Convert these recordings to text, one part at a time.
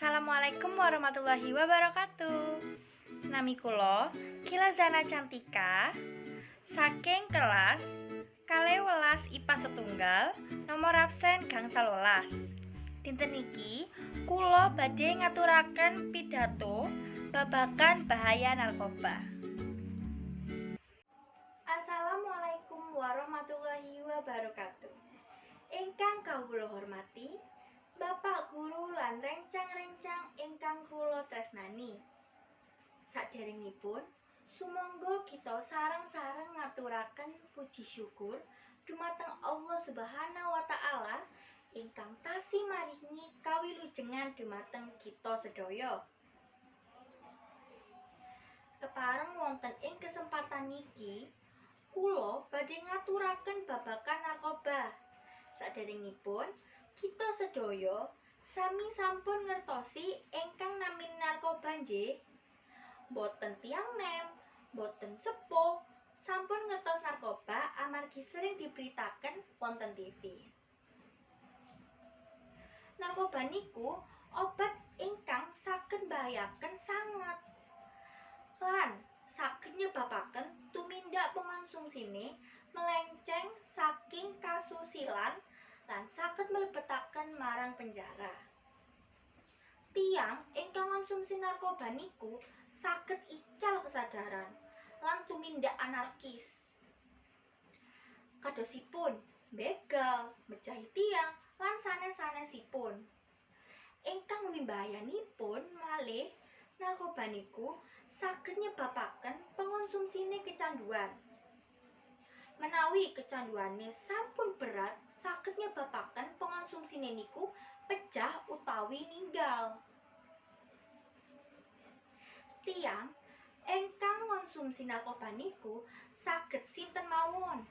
Assalamualaikum warahmatullahi wabarakatuh. Nami kula Kilazana Cantika saking kelas 12 IPA setunggal nomor absen gangsal 12. Dinten niki kula badhe ngaturaken pidato babagan bahaya narkoba. Assalamualaikum warahmatullahi wabarakatuh. Ingkang kawula hormati Bapak Guru lan rencang-rencang ingkang kula tresnani. Saderengipun, sumangga kita sareng-sareng ngaturaken puji syukur dumateng Allah Subhanahu wa taala ingkang tasih maringi kawilujengan dumateng kita sedaya. Kepareng wonten ing kesempatan niki, kula badhe ngaturaken babagan narkoba. Saderengipun kita sedaya sami sampun ngertosi ingkang nami narkoba nggih. Boten tiyang nem, boten sepuh, sampun ngertos narkoba amargi sering diberitaken wonten TV. Narkoba niku obat ingkang saged mbahayaken sanget lan saged nyebabaken tumindak pengonsumsine melenceng saking kasusilan lan saged mlebetaken marang penjara. Tiang ingkang konsumsi narkoba niku saged ical kesadaran lan tumindak anarkis. Kadosipun begal, mejahi tiang lan sanes-sanesipun. Ingkang luwih mbahayanipun malih narkoba niku saged nyebabaken pengonsumsine kecanduan. Menawi kecanduane sampun berat, saged nyebabaken pengonsumsine niku pecah utawi ninggal. Tiang ingkang konsumsi narkoba niku saged sinten mawon,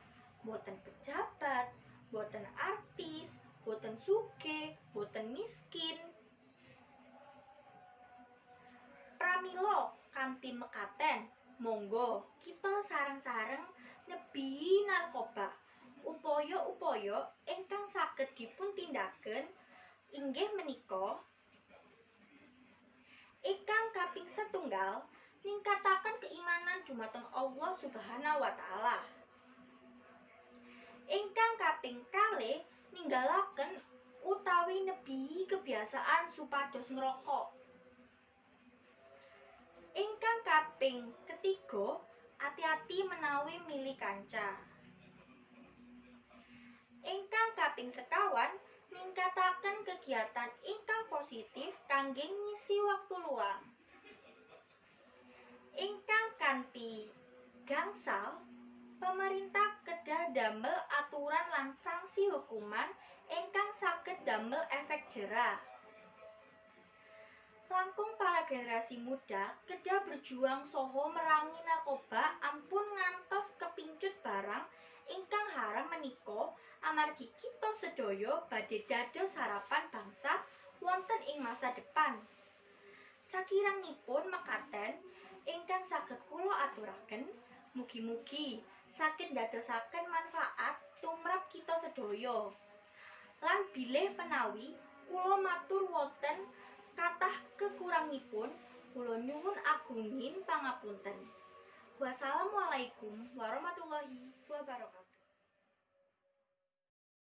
boten pejabat, boten artis, boten sugih, boten miskin. Pramila kanthi mekaten, monggo kita sareng-sareng nebihi narkoba. Upaya-upaya ingkang saged dipuntindaken inggih menika ingkang kaping setunggal ningkataken keimanan dumateng Allah Subhanahu wa taala. Ingkang kaping kalih ninggalaken utawi nebihi kebiasaan supados ngrokok. Ingkang kaping ketiga ati-ati menawi milih kanca. Ingkang kaping sekawan ningkataken kegiatan ingkang positif kangge ngisi waktu luang. Ingkang kanthi gangsal pemerintah kedah damel aturan lan sanksi hukuman ingkang saged damel efek jera. Langkung para generasi muda kedah berjuang soho merangi narkoba ampun ngantos kepincut barang ingkang haram menika amargi kita sedaya badhe dados harapan bangsa wonten ing masa depan. Sakirangipun mekaten ingkang saged kula aturaken, mugi-mugi saged ndadosaken manfaat tumrap kita sedaya. Lan bilih menawi kula matur wonten kathah kekurangipun, kula nyuwun agunging pangapunten. Wassalamualaikum warahmatullahi wabarakatuh.